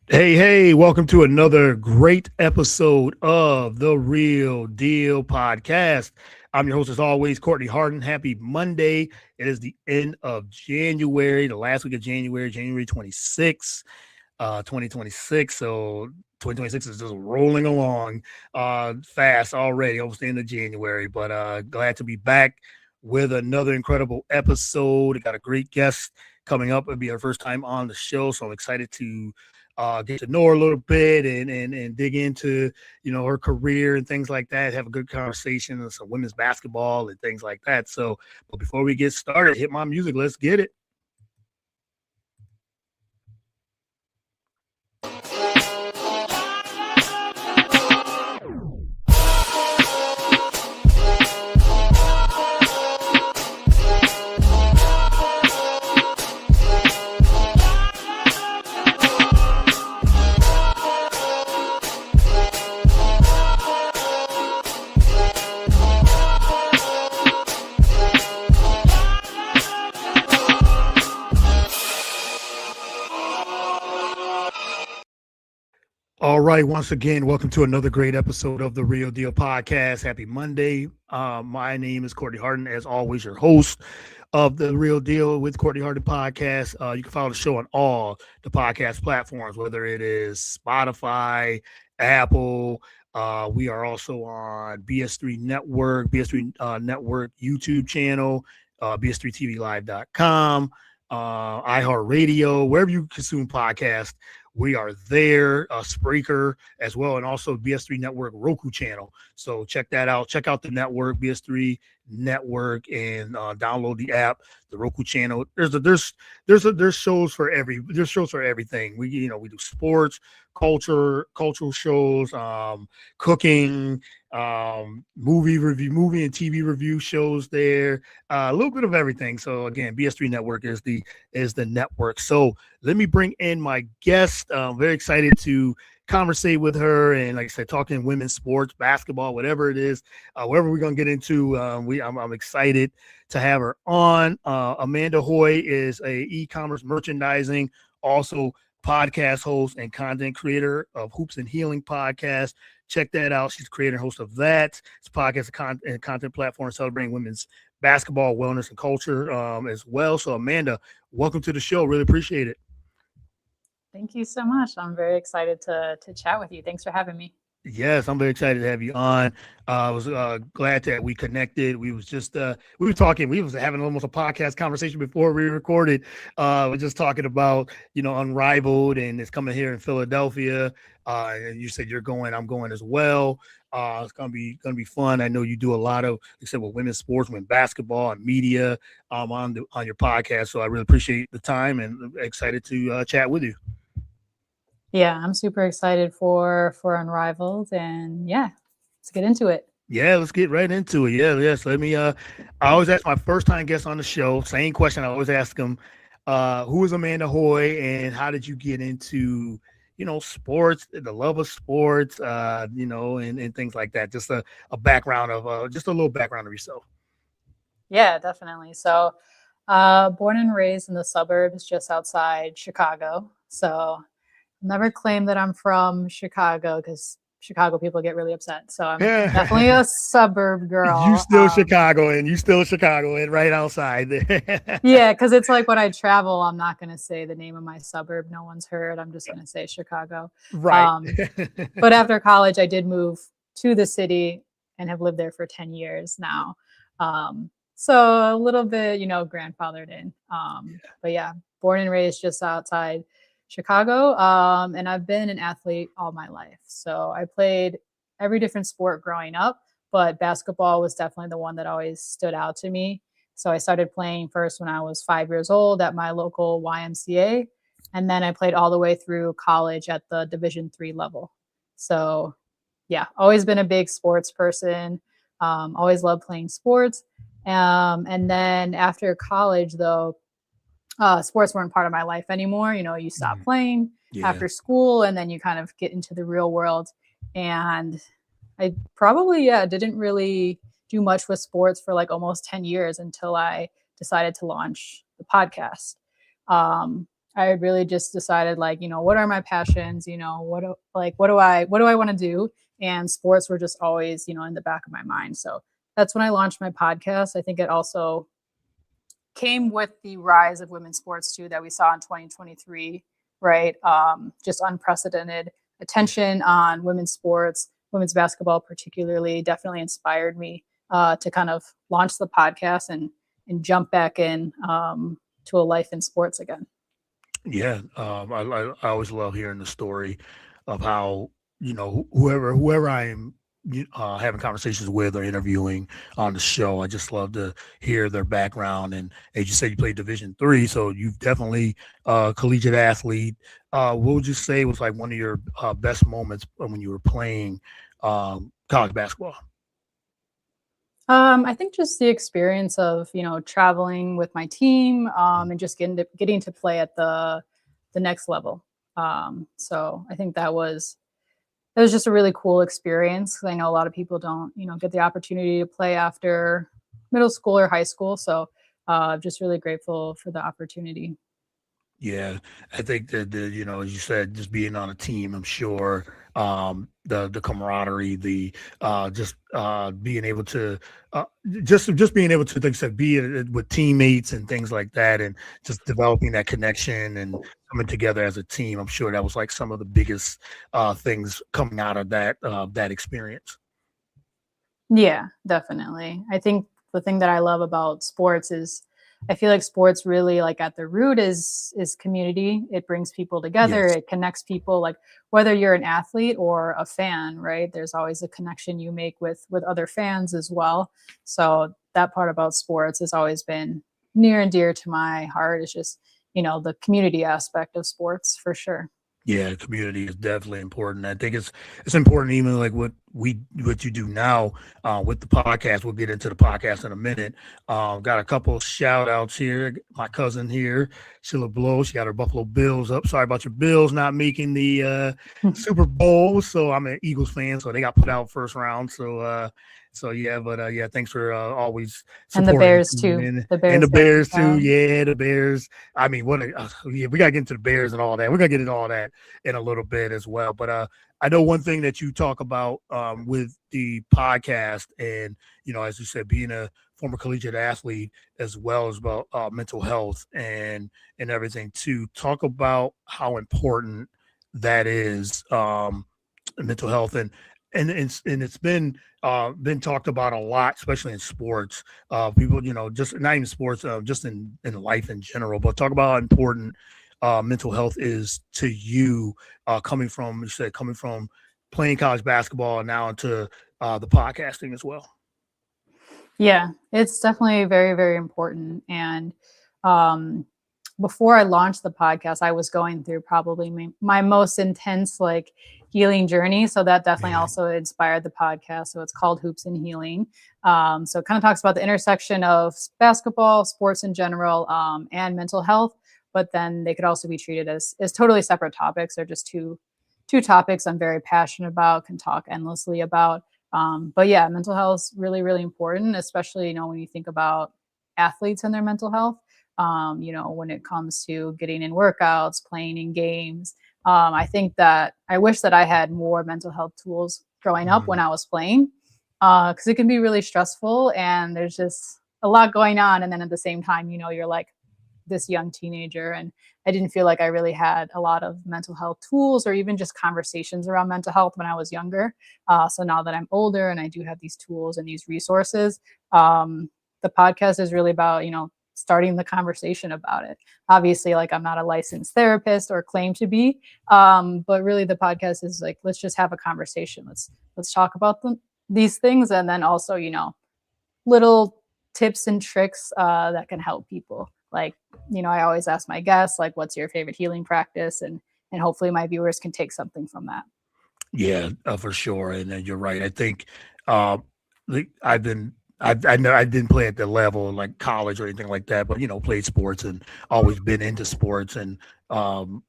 Hey, welcome to another great episode of the Real Deal Podcast. I'm your host, as always, Courtney Harden. Happy Monday. It is the end of January, the last week of January, January 26th, 2026. So 2026 is just rolling along fast already, almost the end of January. But glad to be back with another incredible episode. Got a great guest coming up. It'll be our first time on the show, so I'm excited to get to know her a little bit and dig into her career and things like that. Have a good conversation on some women's basketball and things like that. So, but before we get started, hit my music. Let's get it. All right. Once again, welcome to another great episode of the Real Deal Podcast. Happy Monday. My name is Courtney Harden, as always, your host of the Real Deal with Courtney Harden podcast. You can follow the show on all the podcast platforms, whether it is Spotify, Apple. We are also on BS3 Network, BS3 Network YouTube channel, BS3TVLive.com, iHeartRadio, wherever you consume podcasts. We are there, Spreaker as well, and also BS3 Network Roku channel. So check that out. Check out the network, BS3 Network, and download the app, the Roku channel. There's shows for everything. We do sports, cultural shows, cooking, movie and TV review shows there. A little bit of everything. So again, BS3 Network is the network. So let me bring in my guest. I'm very excited to conversate with her, and like I said, talking women's sports, basketball, whatever it is, whatever we're gonna get into. I'm excited to have her on. Amanda Hoye is a e-commerce merchandising, also podcast host and content creator of Hoops and Healing podcast. Check that out. She's the creator and host of that. It's a podcast and content platform celebrating women's basketball, wellness, and culture as well. So Amanda, welcome to the show. Really appreciate it. Thank you so much. I'm very excited to chat with you. Thanks for having me. Yes, I'm very excited to have you on. I was glad that we connected. We were talking. We was having almost a podcast conversation before we recorded. We're just talking about Unrivaled, and it's coming here in Philadelphia. And you said you're going. I'm going as well. It's gonna be fun. I know you do a lot of, like I said, with women's sports, women's basketball, and media on your podcast. So I really appreciate the time and excited to chat with you. Yeah, I'm super excited for Unrivaled, and yeah, let's get into it. Yeah, let's get right into it. Yes. Let me I always ask my first time guests on the show, same question I always ask them. Who is Amanda Hoye, and how did you get into sports, the love of sports, and things like that? Just a background of just a little background of yourself. Yeah, definitely. So born and raised in the suburbs just outside Chicago. So never claim that I'm from Chicago because Chicago people get really upset. So I'm definitely a suburb girl. You still Chicagoan right outside there. Yeah, because it's like when I travel, I'm not going to say the name of my suburb. No one's heard. I'm just going to say Chicago. Right. But after college, I did move to the city and have lived there for 10 years now. So a little bit, grandfathered in. But yeah, born and raised just outside Chicago. And I've been an athlete all my life. So I played every different sport growing up, but basketball was definitely the one that always stood out to me. So I started playing first when I was 5 years old at my local YMCA. And then I played all the way through college at the Division III level. So yeah, always been a big sports person. Always loved playing sports. And then after college, though, sports weren't part of my life anymore. You stop playing after school, and then you kind of get into the real world. And I probably, didn't really do much with sports for like almost 10 years until I decided to launch the podcast. I really just decided, like, what are my passions? What do I want to do? And sports were just always, in the back of my mind. So that's when I launched my podcast. I think it also came with the rise of women's sports too that we saw in 2023, right? Just unprecedented attention on women's sports, women's basketball particularly, definitely inspired me to kind of launch the podcast and jump back in to a life in sports again. Yeah, I always love hearing the story of how whoever I am having conversations with or interviewing on the show. I just love to hear their background. And as you said, you played Division III, so you've definitely collegiate athlete. What would you say was like one of your best moments when you were playing college basketball? I think just the experience of traveling with my team and just getting to play at the next level. So I think that was just a really cool experience. I know a lot of people don't get the opportunity to play after middle school or high school. So just really grateful for the opportunity. Yeah, I think that as you said, just being on a team, I'm sure the camaraderie, the just being able to just being able to, like I said, be with teammates and things like that, and just developing that connection and coming together as a team. I'm sure that was like some of the biggest things coming out of that experience. Yeah, definitely. I think the thing that I love about sports is I feel like sports really, like, at the root is community. It brings people together. Yes. It connects people, like, whether you're an athlete or a fan, right? There's always a connection you make with other fans as well. So that part about sports has always been near and dear to my heart. It's just, the community aspect of sports for sure. Yeah, community is definitely important. I think it's important, even like what you do now with the podcast. We'll get into the podcast in a minute. Got a couple of shout outs here. My cousin here, Sheila Blow, she got her Buffalo Bills up. Sorry about your Bills not making the Super Bowl. So I'm an Eagles fan, so they got put out first round. So yeah, but yeah, thanks for always And the supporting Bears the team too. The and the Bears got Bears kicked too. out. Yeah, the Bears. I mean, yeah, we gotta get into the Bears and all that. We're gonna get into all that in a little bit as well. But I know one thing that you talk about with the podcast, and as you said, being a former collegiate athlete as well as about mental health and everything too. Talk about how important that is, mental health, and it's been talked about a lot, especially in sports. People, just not even sports, just in life in general. But talk about how important mental health is to you, coming from playing college basketball and now into the podcasting as well. Yeah, it's definitely very, very important. And um, before I launched the podcast, I was going through probably my most intense, like, healing journey. So that definitely Yeah. also inspired the podcast. So it's called Hoops and Healing. So it kind of talks about the intersection of basketball, sports in general, and mental health. But then they could also be treated as totally separate topics. They're just two topics I'm very passionate about, can talk endlessly about. But yeah, mental health is really, really important, especially, when you think about athletes and their mental health. When it comes to getting in workouts, playing in games. I think that I wish that I had more mental health tools growing up when Mhm. I was playing, because it can be really stressful and there's just a lot going on. And then at the same time, you're like this young teenager, and I didn't feel like I really had a lot of mental health tools or even just conversations around mental health when I was younger. So now that I'm older and I do have these tools and these resources, the podcast is really about starting the conversation about it. Obviously, like, I'm not a licensed therapist or claim to be, but really the podcast is like, let's just have a conversation. Let's talk about these things, and then also little tips and tricks that can help people. Like, I always ask my guests, like, what's your favorite healing practice, and hopefully my viewers can take something from that. Yeah, for sure. And you're right. I think uh, I've been. I know I didn't play at the level like college or anything like that, but played sports and always been into sports and um,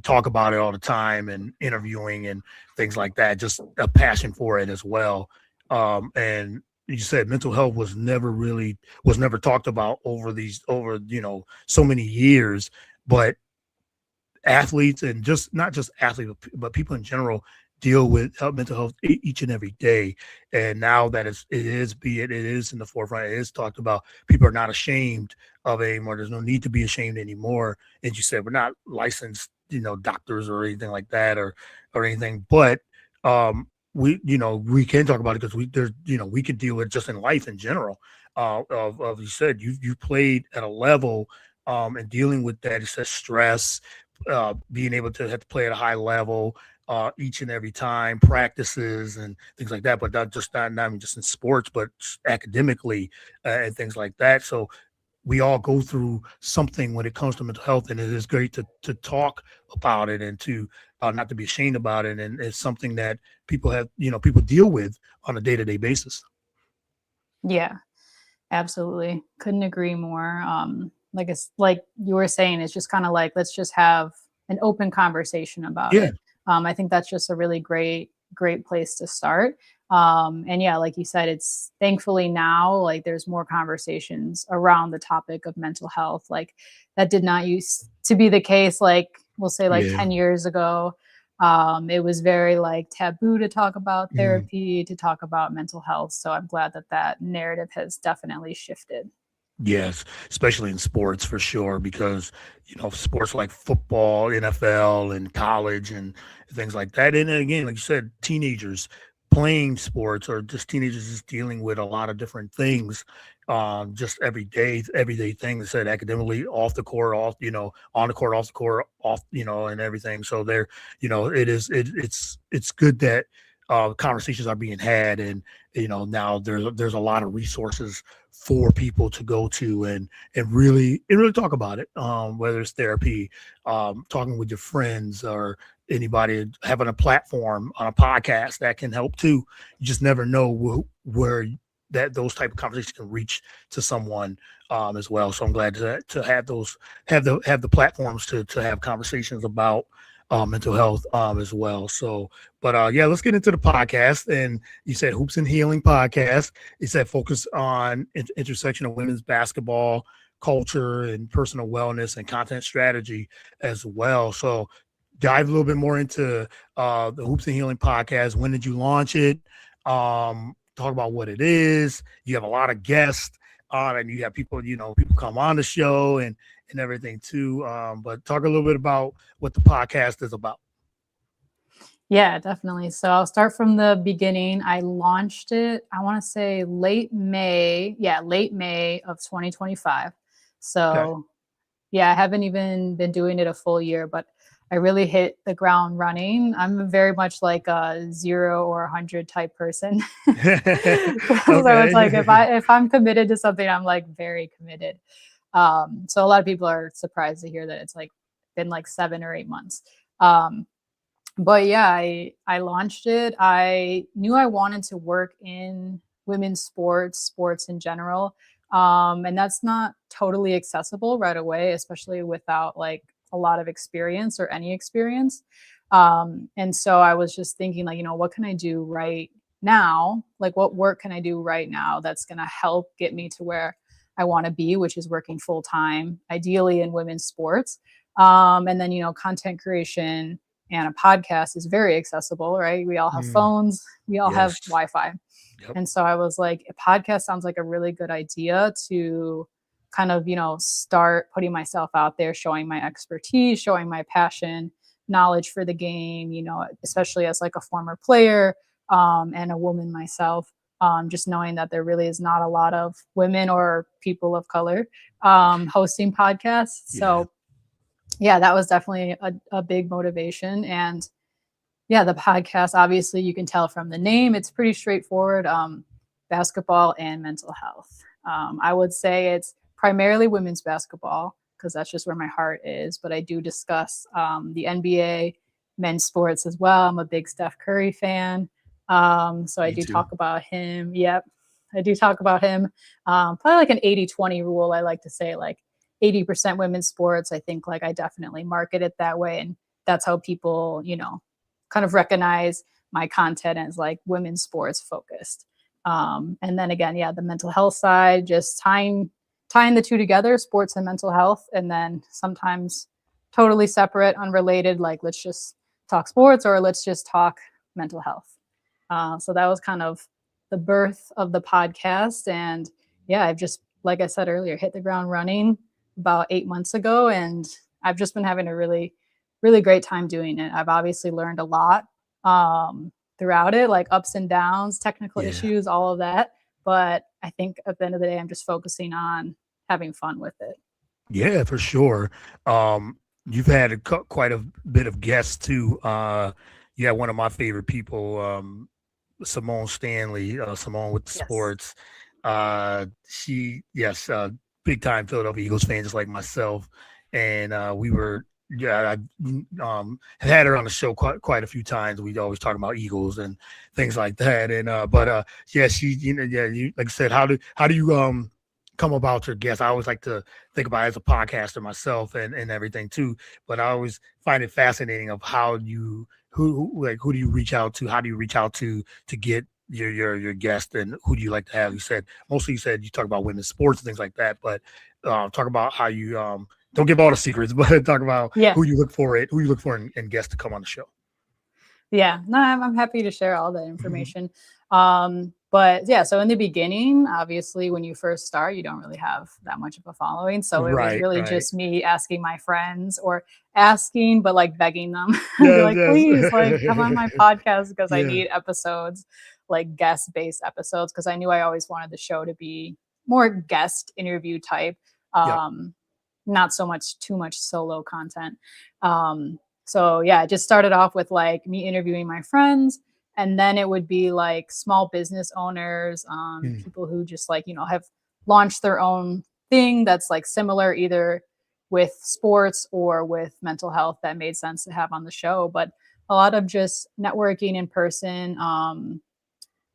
talk about it all the time and interviewing and things like that. Just a passion for it as well. And you said mental health was never talked about over so many years, but athletes and just not just athletes, but people in general deal with mental health each and every day. And now that it is in the forefront, it is talked about. People are not ashamed of it anymore. There's no need to be ashamed anymore. As you said, we're not licensed, doctors or anything like that, or anything. But we can talk about it because we could deal with it just in life in general. Of you said you played at a level, and dealing with that. It says stress, being able to have to play at a high level each and every time, practices and things like that. But not even just in sports, but academically and things like that. So we all go through something when it comes to mental health, and it is great to talk about it and to not to be ashamed about it. And it's something that people deal with on a day-to-day basis. Yeah, absolutely. Couldn't agree more. Like you were saying, it's just kind of like, let's just have an open conversation about Yeah. it. I think that's just a really great place to start. And yeah, like you said, it's thankfully now like there's more conversations around the topic of mental health. Like that did not used to be the case. Like we'll say like Yeah. 10 years ago. It was very like taboo to talk about Mhm. therapy, to talk about mental health. So I'm glad that that narrative has definitely shifted. Yes, especially in sports for sure, because sports like football, NFL, and college and things like that. And then again, like you said, teenagers playing sports or just teenagers just dealing with a lot of different things, just everyday things. Said academically, off the court, on the court, off the court, off, and everything. So there, it's good that conversations are being had, and now there's a lot of resources for people to go to and really talk about it, whether it's therapy, talking with your friends, or anybody having a platform on a podcast that can help too. You just never know where that those type of conversations can reach to someone, as well. So I'm glad to have those have the platforms to have conversations about mental health, as well. So, but yeah, let's get into the podcast. And you said Hoops and Healing podcast. It's that focus on intersection of women's basketball culture and personal wellness and content strategy as well. So dive a little bit more into the Hoops and Healing podcast. When did you launch it? Talk about what it is. You have a lot of guests on, and you have people come on the show and everything too. But talk a little bit about what the podcast is about. Yeah, definitely. So I'll start from the beginning. I launched it, I want to say late May. Yeah, late May of 2025. Okay. So yeah, I haven't even been doing it a full year, but I really hit the ground running. I'm very much like a 0 or 100 type person. So it's like Okay. if I'm committed to something, I'm like very committed. So a lot of people are surprised to hear that it's like been like 7 or 8 months. Um, but yeah, I launched it. I knew I wanted to work in women's sports in general. And that's not totally accessible right away, especially without like a lot of experience or any experience. And so I was just thinking, like, what can I do right now? Like, what work can I do right now that's going to help get me to where I want to be, which is working full time, ideally in women's sports. And then, content creation and a podcast is very accessible, right? We all have Mm, phones, we all have yes. Wi-Fi. Yep. And so I was like, a podcast sounds like a really good idea to kind of, start putting myself out there, showing my expertise, showing my passion, knowledge for the game, especially as like a former player, and a woman myself. Just knowing that there really is not a lot of women or people of color hosting podcasts. Yeah. So yeah, that was definitely a big motivation. And yeah, the podcast, obviously, you can tell from the name, it's pretty straightforward, basketball and mental health. I would say it's primarily women's basketball because that's just where my heart is. But I do discuss the NBA, men's sports as well. I'm a big Steph Curry fan. So I Me do too. talk about him. Yep. I do talk about him. Probably like an 80-20 rule. I like to say like 80% women's sports. I think like I definitely market it that way. And that's how people, kind of recognize my content as like women's sports focused. And then again, yeah, the mental health side, just tying the two together, sports and mental health. And then sometimes totally separate, unrelated, like let's just talk sports or let's just talk mental health. So that was kind of the birth of the podcast. And yeah, I've just, like I said earlier, hit the ground running about 8 months ago. And I've just been having a really, really great time doing it. I've obviously learned a lot throughout it, like ups and downs, technical Yeah. issues, all of that. But I think at the end of the day, I'm just focusing on having fun with it. Yeah, for sure. You've had quite a bit of guests too. You had one of my favorite people, Simone Stanley, Simone with the Yes. sports. She, yes, big time Philadelphia Eagles fan, just like myself. And we were, yeah, I have had her on the show quite a few times. We always talk about Eagles and things like that. And yeah, she, yeah, you like I said, how do you come about your guests? I always like to think about it as a podcaster myself and everything too. But I always find it fascinating of how you who do you reach out to? How do you reach out to get your guest, and who do you like to have? You said mostly you said you talk about women's sports and things like that, but talk about how you don't give all the secrets, but talk about Yeah. who you look for in guests to come on the show. Yeah, no, I'm happy to share all that Mhm. information. But yeah, so in the beginning, obviously, when you first start, you don't really have that much of a following. So it was Right, really right. just me asking my friends or asking, but like begging them and be Yes, like, please, like come on my yes. podcast because I Yeah, need episodes, like guest based episodes, because I knew I always wanted the show to be more guest interview type. yep, Um, Not so much too much solo content. So yeah, it just started off with like me interviewing my friends, and then it would be like small business owners, mm, people who just like have launched their own thing that's like similar either with sports or with mental health that made sense to have on the show. But a lot of just networking in person,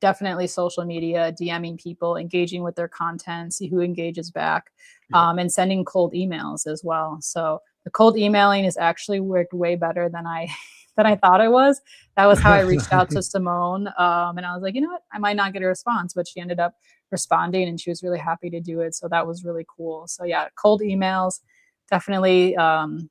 definitely social media, DMing people, engaging with their content, see who engages back, yep. and sending cold emails as well. So the cold emailing has actually worked way better than I than I thought it was. That was how I reached out to Simone, and I was like, you know what, I might not get a response, but she ended up responding, and she was really happy to do it. So that was really cool. So yeah, cold emails. Definitely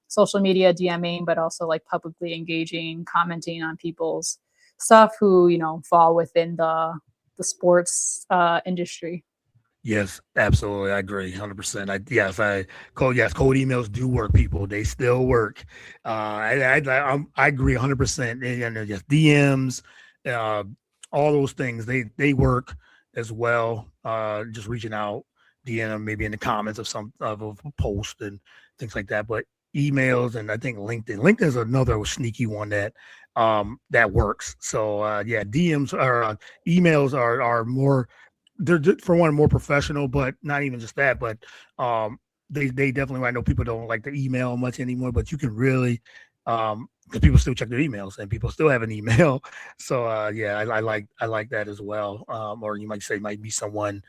social media DMing, but also like publicly engaging, commenting on people's stuff who fall within the sports industry. Yes, absolutely. I agree 100%. Cold emails do work, people. They still work. I agree 100%. And just DMs, uh, all those things, they work as well. Just reaching out, DM maybe in the comments of some of a post and things like that. But emails, and I think LinkedIn is another sneaky one that works. So yeah, DMs or emails are more, they're for one more professional, but not even just that. But they definitely, I know people don't like to email much anymore, but you can really because people still check their emails and people still have an email. So yeah, I like that as well. Or you might say might be someone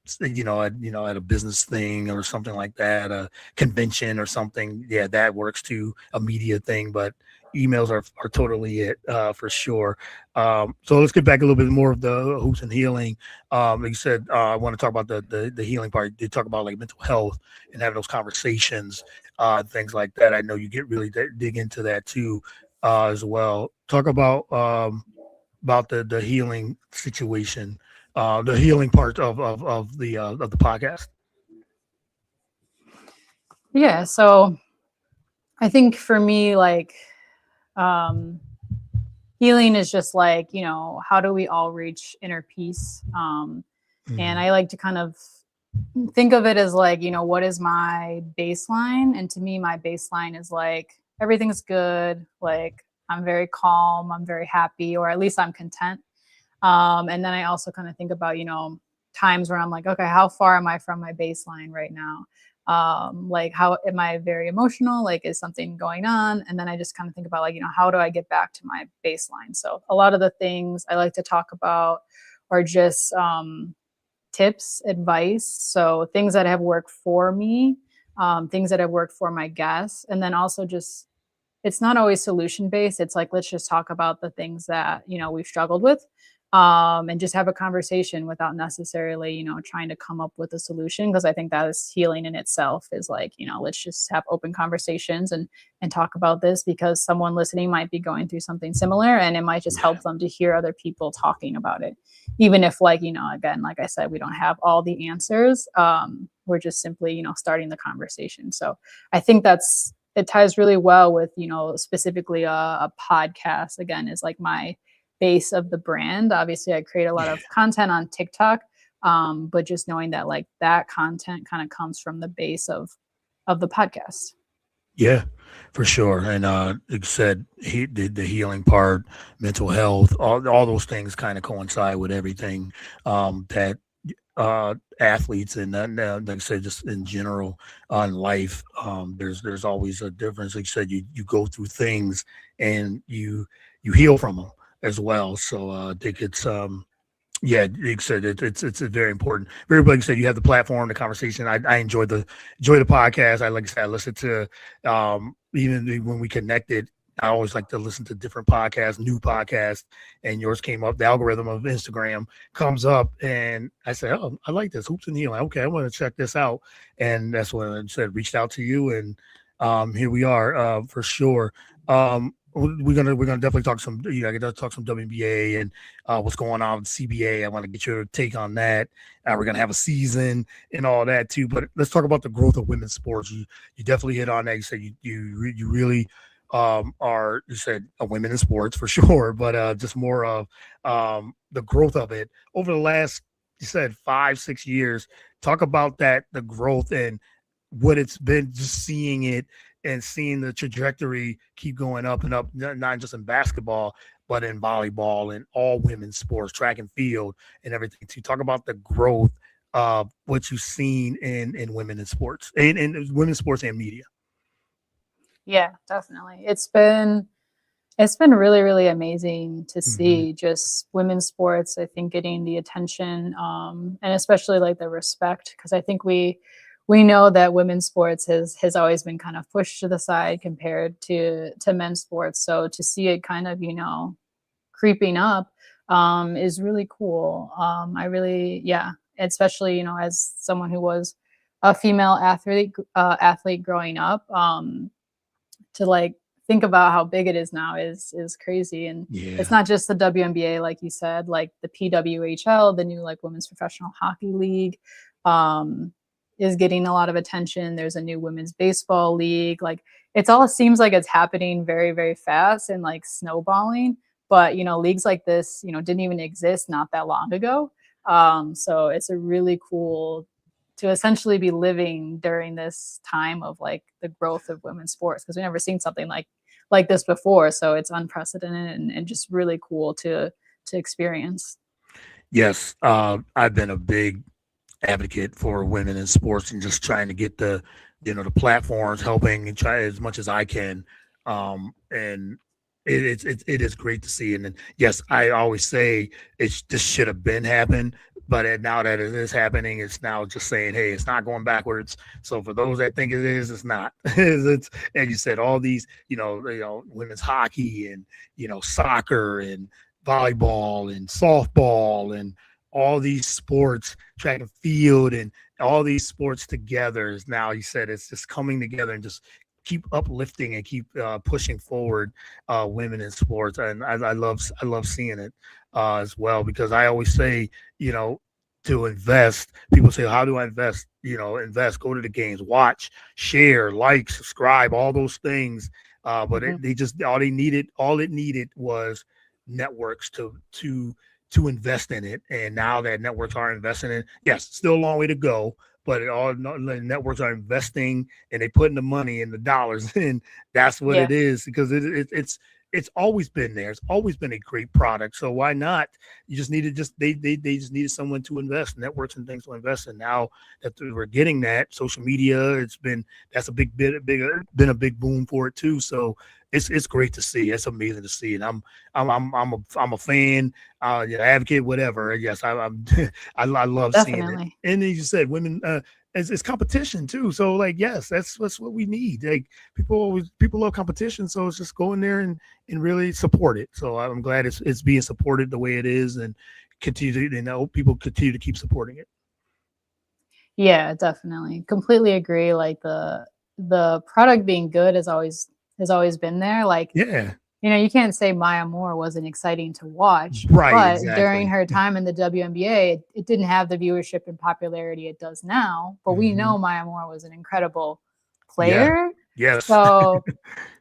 at a business thing or something like that, a convention or something. Yeah, that works too, a media thing, but emails are totally it for sure. So let's get back a little bit more of the hoops and healing. Like you said, I want to talk about the healing part. You talk about like mental health and having those conversations, things like that. I know you get really dig into that too, as well. Talk about the healing situation, the healing part of the podcast. Yeah, so I think for me, like um healing is just like, how do we all reach inner peace? And Mm, I like to kind of think of it as like, what is my baseline? And to me, my baseline is like everything's good, like I'm very calm, I'm very happy, or at least I'm content. And then I also kind of think about, times where I'm like, okay, how far am I from my baseline right now? Like, how am I very emotional? Like, is something going on? And then I just kind of think about, like, how do I get back to my baseline? So, a lot of the things I like to talk about are just tips, advice. So, things that have worked for me, things that have worked for my guests. And then also just, it's not always solution based. It's like, let's just talk about the things that, we've struggled with. and just have a conversation without necessarily, trying to come up with a solution. Because I think that is healing in itself, is like, let's just have open conversations and talk about this, because someone listening might be going through something similar, and it might just help them to hear other people talking about it. Even if, like, again, like I said, we don't have all the answers. We're just simply, starting the conversation. So I think it ties really well with, specifically a podcast, again, is like my base of the brand. Obviously, I create a lot of content on TikTok, but just knowing that, like, that content kind of comes from the base of the podcast. Yeah, for sure. And like I said, the healing part, mental health, all those things kind of coincide with everything that athletes and like I said, just in general on life. There's always a difference. Like you said, you go through things and you heal from them as well. So I think it's yeah, like you said, it's very important. Very, like you said, you have the platform, the conversation. I enjoy the podcast. I, like I said, I listen to even when we connected. I always like to listen to different podcasts, new podcasts, and yours came up. The algorithm of Instagram comes up, and I said, "Oh, I like this Hoops and Healing. Okay, I want to check this out." And that's when I said, reached out to you, and here we are for sure. We're gonna definitely talk some. I got to talk some WNBA and what's going on with CBA. I want to get your take on that. We're gonna have a season and all that too. But let's talk about the growth of women's sports. You definitely hit on that. You said you really are, you said, a women in sports for sure, but just more of the growth of it over the last, you said, 5-6 years. Talk about that, the growth and what it's been, just seeing it and seeing the trajectory keep going up and up, not just in basketball, but in volleyball and all women's sports, track and field and everything. To talk about the growth of what you've seen in women in sports, in women's sports and media. Yeah, definitely. It's been really, really amazing to see just women's sports, I think, getting the attention, and especially like the respect, because I think we know that women's sports has always been kind of pushed to the side compared to men's sports. So to see it kind of, creeping up, is really cool. I really, yeah, especially, as someone who was a female athlete growing up, to like think about how big it is now is crazy. And it's not just the WNBA, like you said, like the PWHL, the new like Women's Professional Hockey League, is getting a lot of attention. There's a new women's baseball league. Like, it's all seems like it's happening very, very fast and like snowballing. But, leagues like this, didn't even exist not that long ago. So it's a really cool to essentially be living during this time of like the growth of women's sports, because we've never seen something like this before. So it's unprecedented and just really cool to experience. Yes, I've been a big advocate for women in sports and just trying to get the platforms, helping and try as much as I can. And it is great to see. And then, yes, I always say this should have been happened, but now that it is happening, it's now just saying, hey, it's not going backwards. So for those that think it is, it's not. It's, and you said all these, women's hockey and soccer and volleyball and softball and all these sports, track and field, and all these sports together is now, you said, it's just coming together and just keep uplifting and keep pushing forward women in sports. And I love seeing it as well, because I always say, to invest, people say, how do I invest? Invest, go to the games, watch, share, like, subscribe, all those things. But they just, all it needed was networks to invest in it. And now that networks are investing in it, yes, still a long way to go, but the networks are investing and they putting the money and the dollars in. That's what it is, because it's always been there. It's always been a great product. So why not? You just needed they just needed someone to invest, networks and things to invest in. Now that we're getting that, social media, that's a big been a big boom for it too. So it's great to see. It's amazing to see, and I'm a fan, advocate, whatever. Yes, I'm I love seeing it. Definitely. And then you said women it's competition too. So like, yes, that's what we need. Like people love competition, so it's just go in there and really support it. So I'm glad it's being supported the way it is, and continue to, people continue to keep supporting it. Yeah, definitely. Completely agree. Like the product being good has always been there. Like, Yeah, you can't say Maya Moore wasn't exciting to watch, right, but during exactly. her time in the WNBA, it didn't have the viewership and popularity it does now. But we Hmm. know Maya Moore was an incredible Yeah, player. yes. So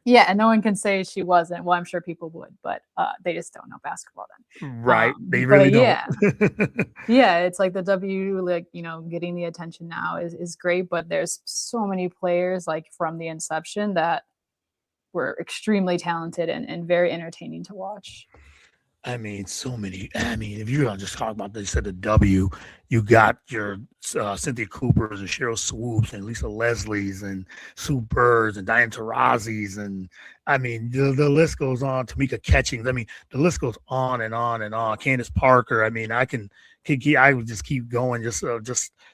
yeah, and no one can say she wasn't. Well, I'm sure people would, but they just don't know basketball then. Right, they really But don't. yeah, it's like the W, like, getting the attention now is great, but there's so many players like from the inception that were extremely talented and very entertaining to watch. I mean, so many. I mean, if you're gonna just talk about, they said the W, you got your Cynthia Coopers and Cheryl Swoops and Lisa Leslie's and Sue Birds and Diane Taurasi's, and I mean the list goes on. Tamika Catchings. I mean, the list goes on and on and on. Candace Parker. I mean, I would just keep going. Just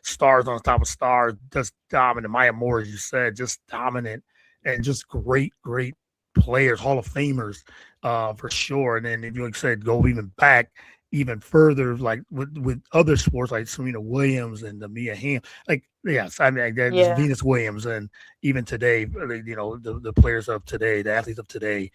stars on top of stars. Just dominant. Maya Moore, as you said, just dominant and just great players, Hall of Famers, for sure. And then if you like said go even back even further, like with other sports like Serena Williams and the Mia Hamm, like yes, I mean just Yeah. Venus Williams, and even today, the players of today, the athletes of today,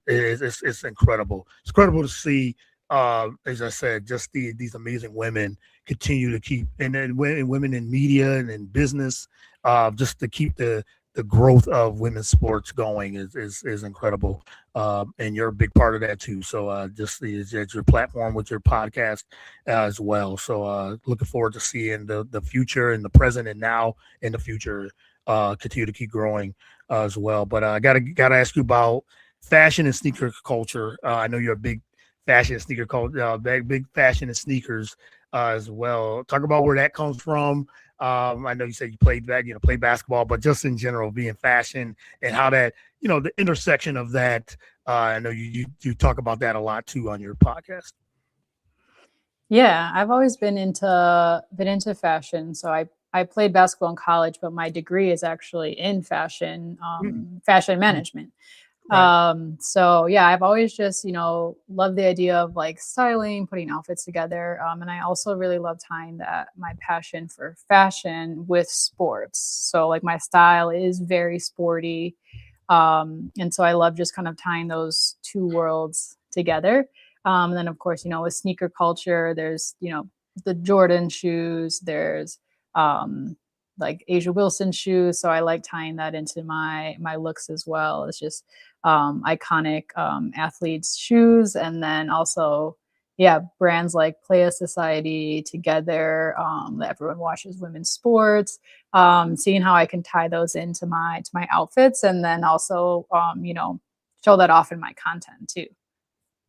it's incredible. It's incredible to see. As I said, just these amazing women continue to keep, and then women in media and in business, just to keep the growth of women's sports going is incredible, and you're a big part of that too. So just your platform with your podcast as well. So looking forward to seeing the future and the present and now and the future continue to keep growing as well. But I gotta ask you about fashion and sneaker culture. I know you're a big fashion and sneaker culture, big fashion and sneakers as well. Talk about where that comes from. I know you said you played that, play basketball, but just in general, being fashion and how that, the intersection of that. I know you talk about that a lot too on your podcast. Yeah, I've always been into fashion. So I played basketball in college, but my degree is actually in Mm, fashion mm, management. right. So yeah, I've always just, loved the idea of like styling, putting outfits together. And I also really love tying that my passion for fashion with sports. So like my style is very sporty. And so I love just kind of tying those two worlds together. And then of course, with sneaker culture, there's, the Jordan shoes, there's like Asia Wilson shoes. So I like tying that into my looks as well. It's just iconic athletes shoes, and then also yeah, brands like Playa Society together, that everyone watches women's sports, seeing how I can tie those into my outfits, and then also show that off in my content too,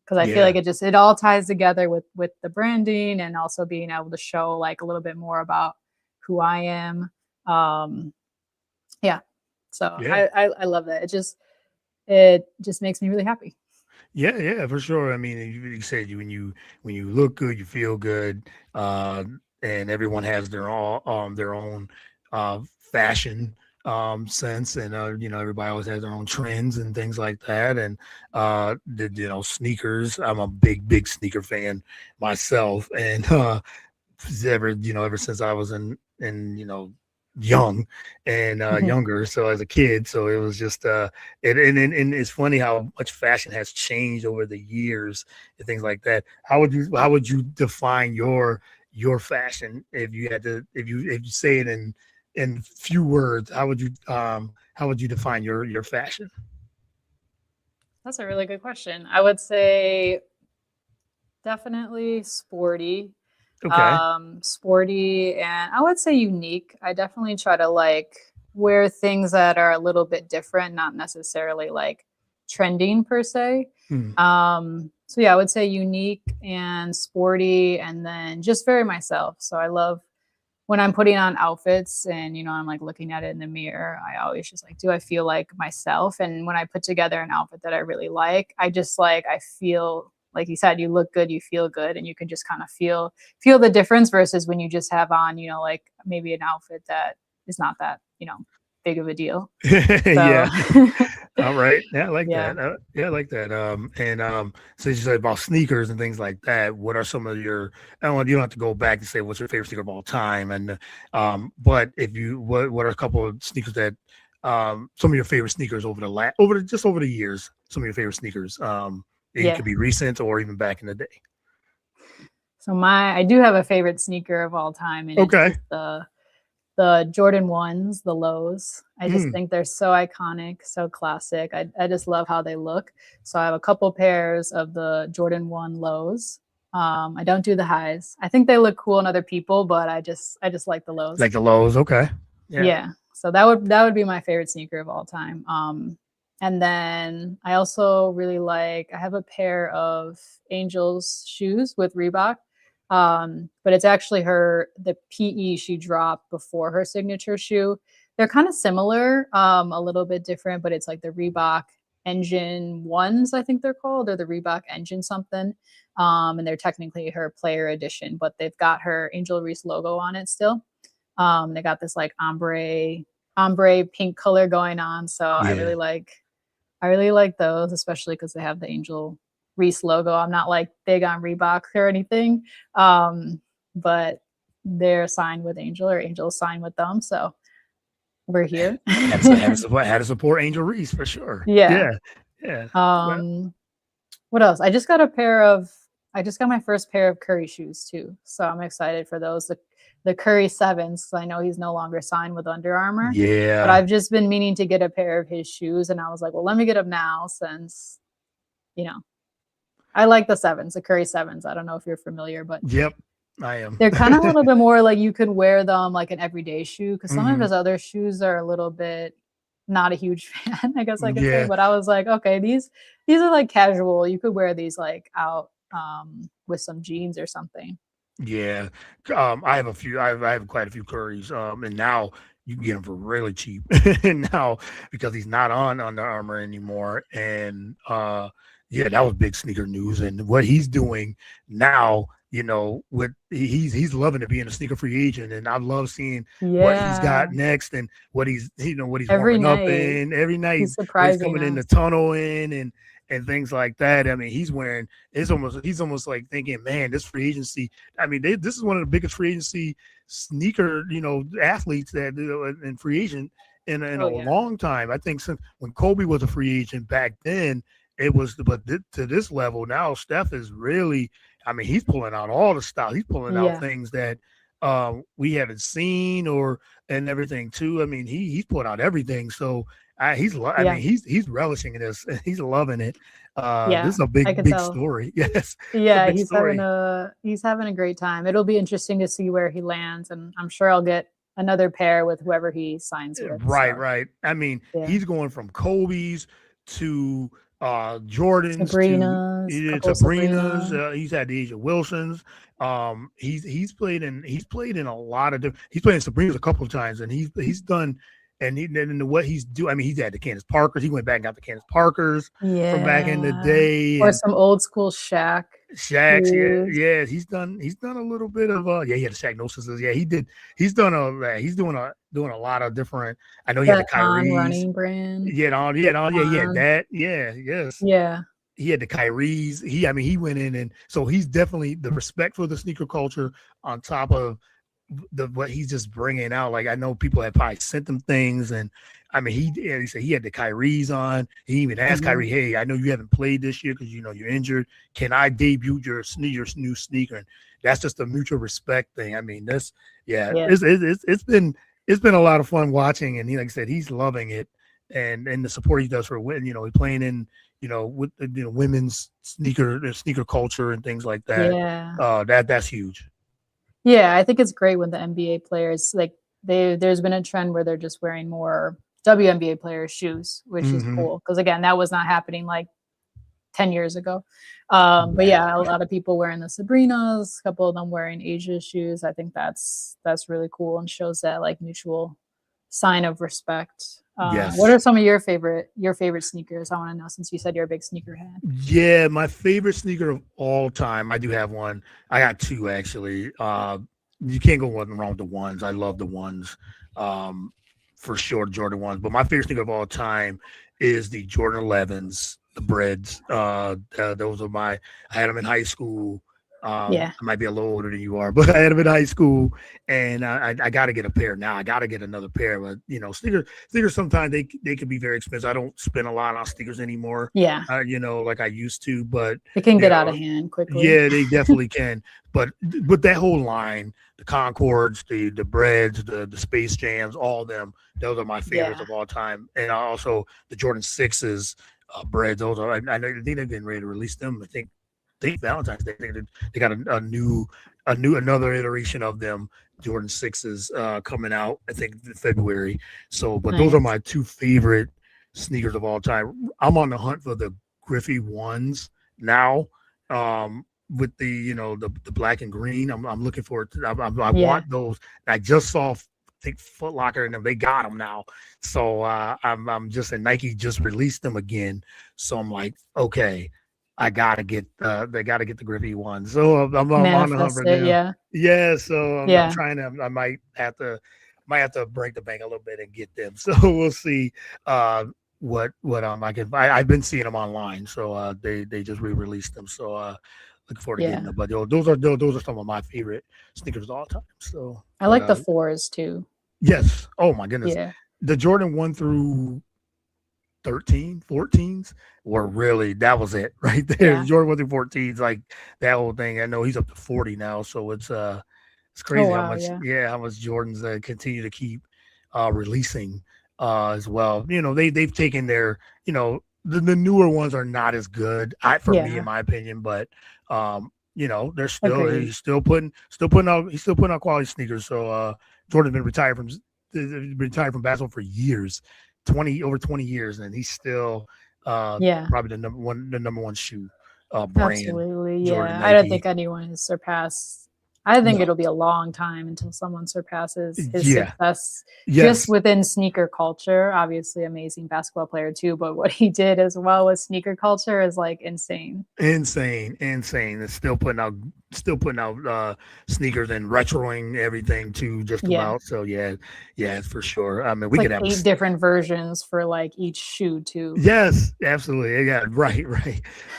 because I feel Yeah. like it all ties together with the branding and also being able to show like a little bit more about who I am. um yeah, so Yeah. I love that. It just makes me really happy. Yeah, for sure. I mean, you said when you look good, you feel good, uh, and everyone has their own fashion sense, and everybody always has their own trends and things like that. And sneakers. I'm a big sneaker fan myself, and ever since I was in young and younger, so as a kid, so it was just and it's funny how much fashion has changed over the years and things like that. How would you define your fashion if you had to, if you say it in few words? How would you define your fashion? That's a really good question. I would say definitely sporty. Okay. Sporty, and I would say unique. I definitely try to like wear things that are a little bit different, not necessarily like trending per se. Hmm. So yeah, I would say unique and sporty, and then just very myself. So I love when I'm putting on outfits and I'm like looking at it in the mirror, I always just like, do I feel like myself? And when I put together an outfit that I really like, I just like I feel like you said, you look good, you feel good, and you can just kind of feel the difference versus when you just have on, like maybe an outfit that is not that, big of a deal. So Yeah. All right. Yeah, I like yeah. that. Yeah, I like that. So you said about sneakers and things like that. What are some of your? I don't want you don't have to go back and say what's your favorite sneaker of all time, and but if you what are a couple of sneakers that some of your favorite sneakers over the years, some of your favorite sneakers. It Yeah. could be recent or even back in the day. So I do have a favorite sneaker of all time, and it's Okay. just the Jordan 1s, the lows. I just Mm, think they're so iconic, so classic. I just love how they look. So I have a couple pairs of the Jordan 1 lows. I don't do the highs. I think they look cool on other people, but I just like the lows. like the lows. Okay. Yeah. Yeah. So that would be my favorite sneaker of all time. And then I also really I have a pair of Angels shoes with Reebok. But it's actually the PE she dropped before her signature shoe. They're kind of similar, a little bit different, but it's like the Reebok Engine ones, I think they're called, or the Reebok Engine something. And they're technically her player edition, but they've got her Angel Reese logo on it still. They got this like ombre pink color going on. So Yeah. I really like those, especially because they have the Angel Reese logo. I'm not like big on Reebok or anything, but they're signed with Angel, or Angel signed with them. So we're here. Had to support Angel Reese for sure. Yeah. Yeah. Yeah. Well, Um, what else? I just got my first pair of Curry shoes too. So I'm excited for those. The Curry sevens. I know he's no longer signed with Under Armour, but yeah. I've just been meaning to get a pair of his shoes, and I was like, well, let me get them now since, you know, I like the sevens, the Curry sevens. I don't know if you're familiar, but Yep. I am. they're kind of a little bit more like you could wear them like an everyday shoe, because some of Hmm. his other shoes are a little bit not a huge fan, I guess I could say. Yeah. But I was like, okay, these are like casual. You could wear these like out with some jeans or something. Yeah. I have a few. I have quite a few Currys. And now you can get them for really cheap. And now because he's not on Under Armour anymore, and yeah, that was big sneaker news. And what he's doing now, with he's loving to be in a sneaker free agent, and I love seeing what he's Yeah, got next and what he's every warming up night in every night, he's what he's surprising coming in the us. tunnel in and things like that. I mean, he's almost like thinking, man, this free agency. I mean, this is one of the biggest free agency sneaker, athletes that in free agent in a Oh yeah, long time. I think since when Kobe was a free agent back then, it was, but to this level now, Steph is really. I mean, he's pulling out all the stuff. He's pulling out yeah, things that we haven't seen and everything too. I mean, he's put out everything. So I yeah, mean, he's relishing in this. He's loving it. This yeah. is a I big could big tell. story. Yes, it's a Yeah, big story. he's having a great time. It'll be interesting to see where he lands, and I'm sure I'll get another pair with whoever he signs with. Right, So right. I mean, yeah, he's going from Kobe's to Jordans to Sabrina's, couple of Sabrina's. Sabrina. He's had the Asia Wilsons. He's played in a lot of different. He's played in Sabrina's a couple of times, and he's done. And what he's doing, I mean, he's had the Candace Parkers. He went back and got the Candace Parkers from back in the Yeah. day, Or and some old school Shaq Shaq's, yeah, shoes. yeah, he's done a little bit of yeah, he had the Shaq Gnosis, yeah, he did, he's done he's doing a lot of different. I know he had the That On Kyries, running brand. yeah, he had On. that, yeah, yes, Yeah. he had the Kyries. I mean, he went in, and so he's definitely the respect for the sneaker culture on top of what he's just bringing out. Like I know people have probably sent him things, and I mean he said he had the Kyrie's on. He even asked Mhm. Kyrie, "Hey, I know you haven't played this year because you're injured. Can I debut your new sneaker?" And that's just a mutual respect thing. I mean, yeah, Yeah. it's been a lot of fun watching, and like I said, he's loving it, and the support he does for women. He's playing in with women's sneaker culture and things like that. Yeah. That's huge. Yeah, I think it's great when the NBA players like there's been a trend where they're just wearing more WNBA players shoes, which is Hmm. cool because again, that was not happening like 10 years ago. But Right. yeah, a lot of people wearing the Sabrinas, a couple of them wearing Asia shoes. I think that's really cool and shows that like mutual sign of respect. What Yes. are some of your favorite sneakers? I want to know, since you said you're a big sneakerhead. Yeah, my favorite sneaker of all time. I do have one. I got two actually. You can't go wrong with the ones. I love the ones. Um, for sure, Jordan ones. But my favorite sneaker of all time is the Jordan 11s, the Breads. Those are my. I had them in high school. Yeah, I might be a little older than you are, but I had them in high school, and I got to get a pair now. I got to get another pair. But sneakers sometimes they can be very expensive. I don't spend a lot on sneakers anymore, yeah, like I used to. But it can you get out of know, hand quickly. yeah, they definitely can. But that whole line, the Concords, the Breads, the Space Jams, all of them, those are my favorites Yeah, of all time. And also the Jordan sixes, Breads. Those are. I know they've been ready to release them. I think Valentine's Day. They got another iteration of them. Jordan sixes coming out. I think in February. So, but those are nice. my two favorite sneakers of all time. I'm on the hunt for the Griffey ones now. With the black and green. I'm looking forward to. I Yeah, want those. I just saw. I think Foot Locker and them. They got them now. So I'm just and Nike just released them again. So I'm like, okay, I gotta get. They gotta get the Griffey ones. So I'm on the hunt manifest for it. them. Yeah, Yeah. So I'm yeah, trying to. I might have to break the bank a little bit and get them. So we'll see. What I can. I've been seeing them online. So they just re-released them. So looking forward to getting yeah. them. But those are some of my favorite sneakers of all time. So, I but like the fours too. yes. Oh my goodness, Yeah, the Jordan 1 through 13, 14s were really that was it right there. yeah. Jordan 1 through 14s, like that whole thing. I know he's up to 40 now, so it's Oh crazy wow, yeah, how much Jordans continue to keep releasing as well. They've taken their the newer ones are not as good for me in yeah. my opinion, but they're still Agreed. he's still putting out quality sneakers. So Jordan's been retired from basketball for years, 20 years, and he's still Yeah, probably the number one shoe brand, absolutely. Jordan Yeah, I don't think Nike. anyone has surpassed. I think No, it'll be a long time until someone surpasses his yeah, success just yes, within sneaker culture. Obviously, amazing basketball player too, but what he did as well with sneaker culture is like insane. insane. It's still putting out sneakers and retroing everything too, just Yeah. about. So yeah, it's for sure. I mean, It's we could like have eight different versions for like each shoe too. yes, absolutely. Yeah, right,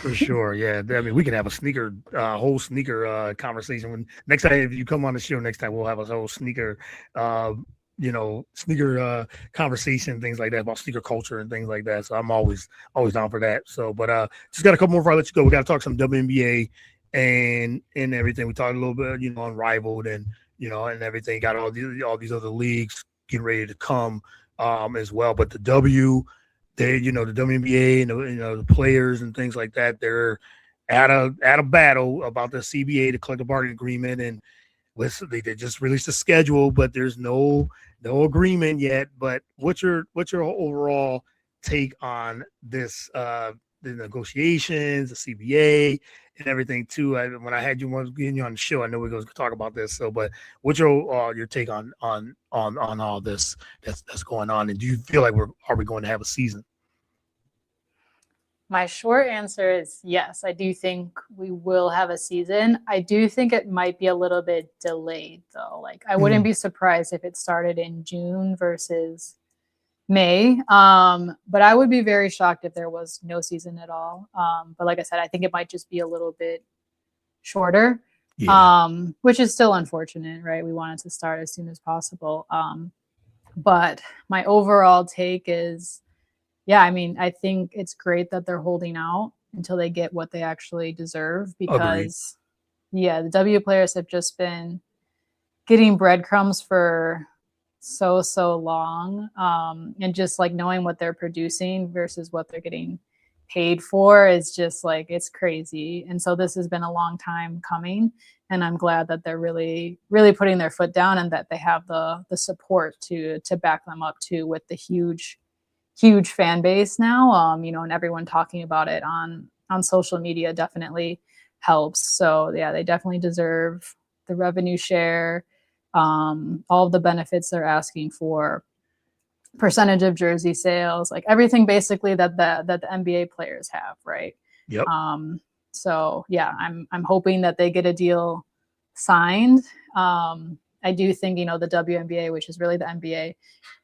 for sure. Yeah, I mean, we can have a whole sneaker conversation. When next time if you come on the show, next time we'll have a whole uh, sneaker conversation, things like that about sneaker culture and things like that. So I'm always down for that. So, but just got a couple more before I let you go. We got to talk some WNBA and everything. We talked a little bit, unrivaled and everything. Got all these other leagues getting ready to come as well. But the WNBA and the players and things like that, they're at a battle about the CBA, the collective bargaining agreement, and they just released a schedule, but there's no agreement yet. But what's your overall take on this? The negotiations, the CBA, and everything too. When I had you getting you on the show, I know we were going to talk about this. So, but what's your take on all this that's going on? And do you feel like are we going to have a season? My short answer is yes. I do think we will have a season. I do think it might be a little bit delayed though. Like I wouldn't Mm, be surprised if it started in June versus May. But I would be very shocked if there was no season at all. But like I said, I think it might just be a little bit shorter, yeah, which is still unfortunate, right? We wanted to start as soon as possible. But my overall take is, yeah, I mean, I think it's great that they're holding out until they get what they actually deserve agreed. because, yeah, the W players have just been getting breadcrumbs for so long, and just like knowing what they're producing versus what they're getting paid for is just like it's crazy. And so this has been a long time coming, and I'm glad that they're really putting their foot down and that they have the support to back them up too, with the huge fan base now, and everyone talking about it on social media definitely helps. So yeah, they definitely deserve the revenue share, all of the benefits they're asking for. percentage of jersey sales, like everything basically that the NBA players have, right? Yep. So yeah, I'm hoping that they get a deal signed. I do think, you know, the WNBA, which is really the NBA,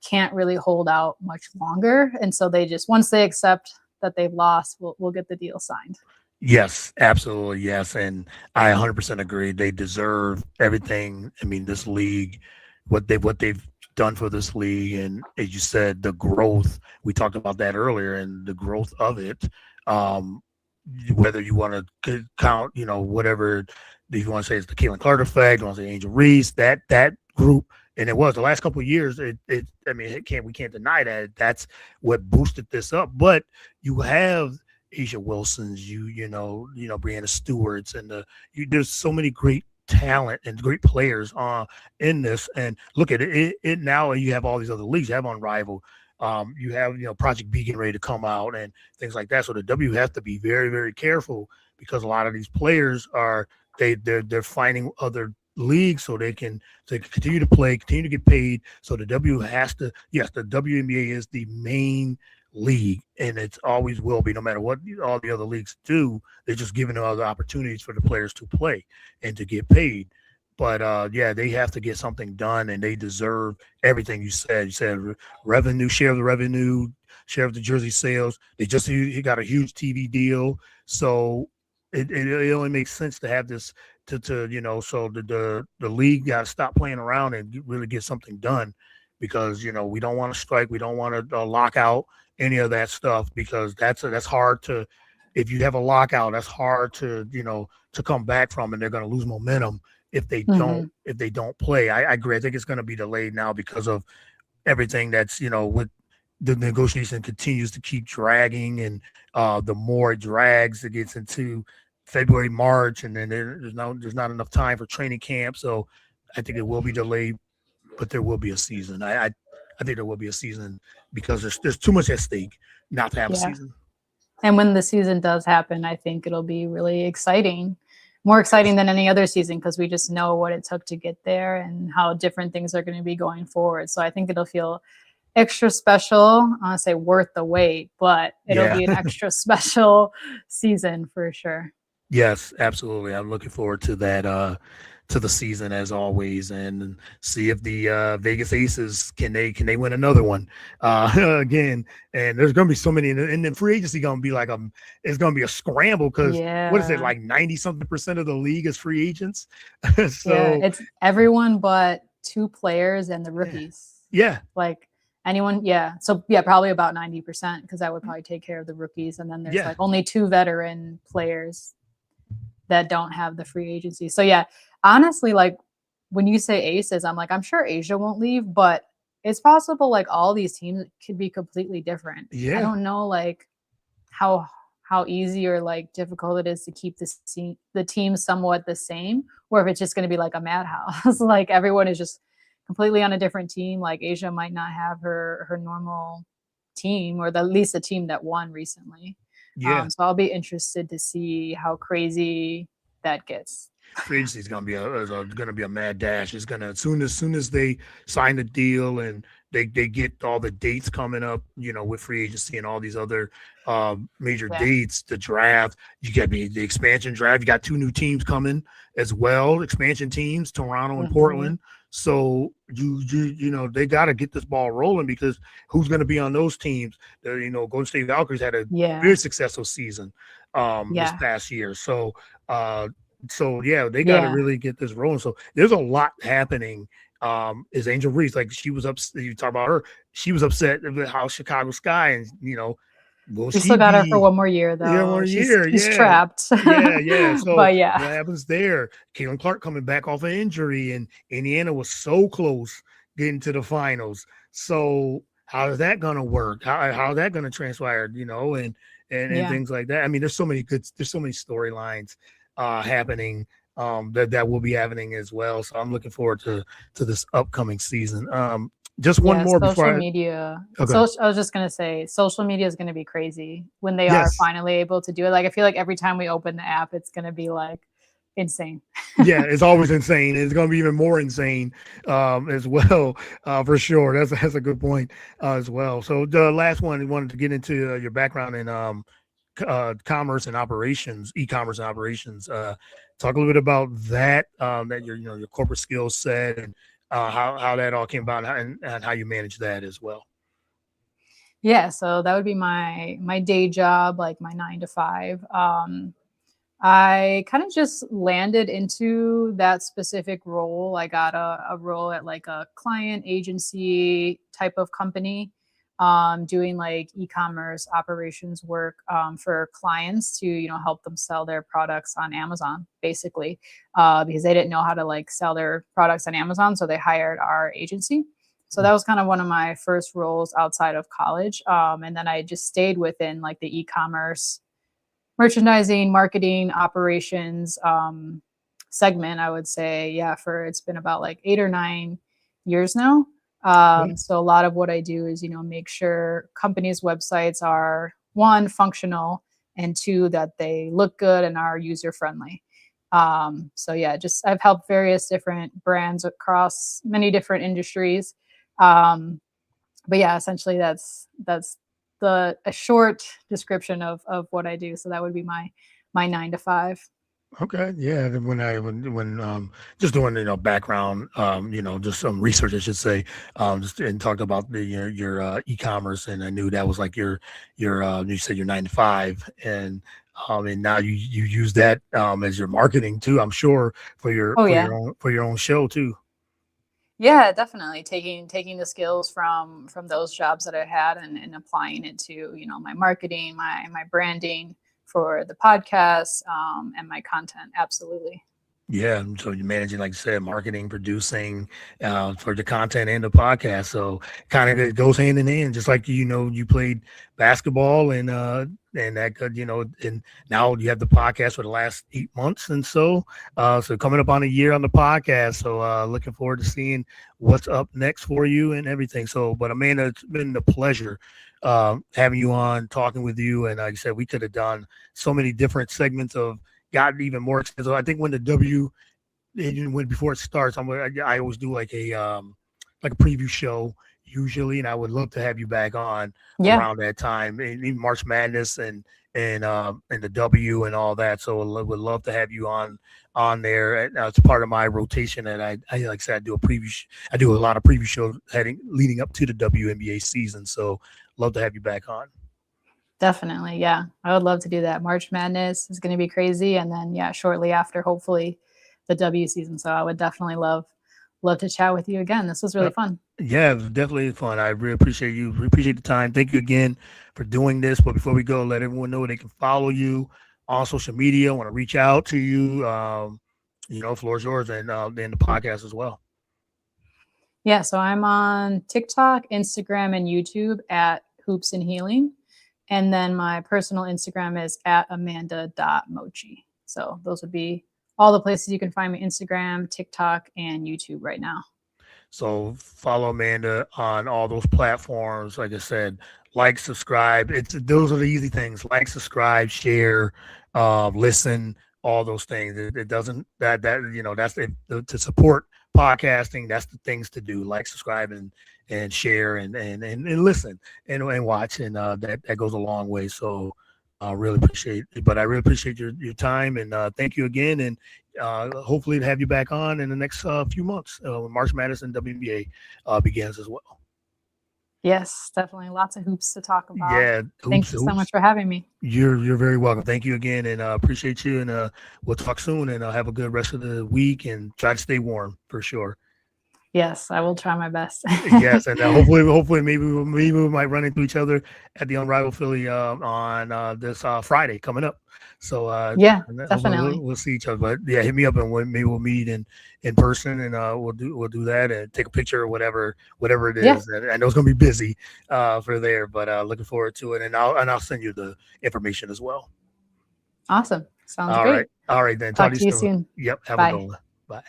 can't really hold out much longer, and so they just, once they accept that they've lost, we'll get the deal signed. Yes, absolutely. Yes. And I 100% agree. They deserve everything. I mean, this league, what they've done for this league, and as you said, the growth. We talked about that earlier, and the growth of it. Um, whether you want to count, whatever if you want to say it's the Caitlin Clark effect, you want to say Angel Reese, that group, and it was the last couple of years. I mean, we can't deny that that's what boosted this up. But you have Asia Wilsons, Brianna Stewart's, and there's so many great talent and great players in this. And look at it now. You have all these other leagues. You have Unrivaled. You have Project B getting ready to come out and things like that. So the W has to be very, very careful because a lot of these players they're finding other leagues so they can continue to play, continue to get paid. So the W has to, yes, the WNBA is the main league, and it's always will be, no matter what all the other leagues do. They're just giving other opportunities for the players to play and to get paid. But yeah, they have to get something done, and they deserve everything you said. You said revenue, share of the revenue, share of the jersey sales. He got a huge TV deal, so it only makes sense to have this so the league got to stop playing around and really get something done, because we don't want to strike, we don't want to lock out any of that stuff, because that's hard to, if you have a lockout, that's hard to to come back from, and they're going to lose momentum if they don't play. I agree. I think it's going to be delayed now because of everything that's with the negotiation continues to keep dragging, and the more it drags, it gets into February, March, and then there's not enough time for training camp. So I think it will be delayed, but there will be a season. I think there will be a season because there's too much at stake not to have a season. And when the season does happen, I think it'll be really exciting, more exciting than any other season, because we just know what it took to get there and how different things are going to be going forward. So I think it'll feel extra special. I want to say worth the wait, but it'll be an extra special season for sure. Yes, absolutely. I'm looking forward to that, to the season as always, and see if the Vegas Aces can they win another one again. And there's going to be so many, and then free agency going to be like it's going to be a scramble, because what is it, like 90-something% of the league is free agents? So it's everyone but 2 players and the rookies. Yeah. Like anyone, so probably about 90%, because that would probably take care of the rookies, and then there's like only 2 veteran players that don't have the free agency. So yeah, honestly, like when you say Aces, I'm like, I'm sure Asia won't leave, but it's possible like all these teams could be completely different. I don't know like how easy or like difficult it is to keep the team somewhat the same, or if it's just going to be like a madhouse. Like everyone is just completely on a different team. Like Asia might not have her normal team, or at least the team that won recently. So I'll be interested to see how crazy that gets. Free agency is going to be a mad dash. It's going to, as soon as they sign the deal and they get all the dates coming up, with free agency and all these other major dates, the draft, you got the expansion draft. You got 2 new teams coming as well, expansion teams, Toronto and Portland. So they got to get this ball rolling, because who's going to be on those teams? Golden State Valkyries had a very successful season this past year. So they got to really get this rolling. So there's a lot happening. Is Angel Reese, like she was upset? You talk about her. She was upset with how Chicago Sky, and we still got her for one more year, though. Yeah, 1 year. She's trapped. So but what happens there? Caitlin Clark coming back off an injury, and Indiana was so close getting to the finals. So how is that going to work? How is that going to transpire? And things like that. I mean, there's so many storylines happening that will be happening as well. So I'm looking forward to this upcoming season. Just one more before media. Okay. I was just gonna say, social media is gonna be crazy when they are finally able to do it. Like I feel like every time we open the app, it's gonna be like insane. Yeah, it's always insane. It's going to be even more insane as well, for sure. That's a good point as well. So the last one, I wanted to get into your background in commerce and operations, e-commerce and operations. Talk a little bit about that, that your corporate skill set and how that all came about and how you manage that as well. Yeah, so that would be my day job, like my 9 to 5. I kind of just landed into that specific role. I got a role at like a client agency type of company, doing like e-commerce operations work, for clients to, help them sell their products on Amazon, basically, because they didn't know how to like sell their products on Amazon. So they hired our agency. So that was kind of one of my first roles outside of college. And then I just stayed within like the e-commerce merchandising, marketing, operations, segment, I would say. Yeah, for it's been about like 8 or 9 years now. Okay. So a lot of what I do is, make sure companies' websites are, one, functional, and two, that they look good and are user friendly. So yeah, just I've helped various different brands across many different industries. Um, but yeah, essentially that's a short description of what I do. So that would be my 9 to 5. Okay, yeah. When just doing background, just some research, I should say, just and talked about your e-commerce, and I knew that was like your you said your 9 to 5, and now you use that as your marketing too. I'm sure for your Oh for yeah. your own for your own show too. Yeah, definitely taking the skills from those jobs that I had, and applying it to, my marketing, my branding for the podcast, and my content. Absolutely. Yeah, so you're managing, like you said, marketing, producing for the content and the podcast. So kind of it goes hand in hand. Just like you played basketball and that could and now you have the podcast for the last 8 months and so coming up on a year on the podcast. So looking forward to seeing what's up next for you and everything. So, but Amanda, it's been a pleasure having you on, talking with you, and like I said, we could have done so many different segments of gotten even more extensive. I think when the when before it starts, I always do like a preview show usually, and I would love to have you back on Yeah, around that time, and even March Madness and the W and all that. So I would love to have you on there. It's part of my rotation, and I like I said, I do a preview. I do a lot of preview shows leading up to the WNBA season. So love to have you back on. definitely. Yeah, I would love to do that. March Madness is going to be crazy, and then yeah, shortly after, hopefully, the W season. So I would definitely love to chat with you again. This was Uh, really fun. Yeah, it was definitely fun. I really appreciate you. We appreciate the time. Thank you again for doing this. But before we go, let everyone know they can follow you on social media. Want to reach out to you. Floor is yours, and then the podcast as well. Yeah, so I'm on TikTok, Instagram, and YouTube at Hoops and Healing. And then my personal Instagram is at amanda.mochi. So those would be all the places you can find me: Instagram, TikTok, and YouTube right now. So follow Amanda on all those platforms. Like I said, like, subscribe. Those are the easy things. Like, subscribe, share, listen, all those things. It doesn't that's it, to support podcasting. That's the things to do. Like, subscribe, and share and listen and watch, and that goes a long way. So I really appreciate it. But I really appreciate your time, and thank you again. And hopefully to have you back on in the next few months when March Madness and WNBA begins as well. Yes, definitely. Lots of hoops to talk about. Yeah, Thank hoops, you so hoops. much for having me. You're very welcome. Thank you again, and appreciate you. And we'll talk soon. And have a good rest of the week, and try to stay warm for sure. Yes, I will try my best. Yes, and hopefully, maybe we might run into each other at the Unrivaled Philly on this Friday coming up. So Yeah, and then hopefully definitely. we'll see each other. But yeah, hit me up, and maybe we'll meet in person, and we'll do that and take a picture or whatever it Yeah, is. And I know it's gonna be busy for there, but looking forward to it. And I'll send you the information as well. awesome. Sounds All right, great. all right then. Talk Talk to you to you soon. soon. Yep. Have a good Bye. one. Bye.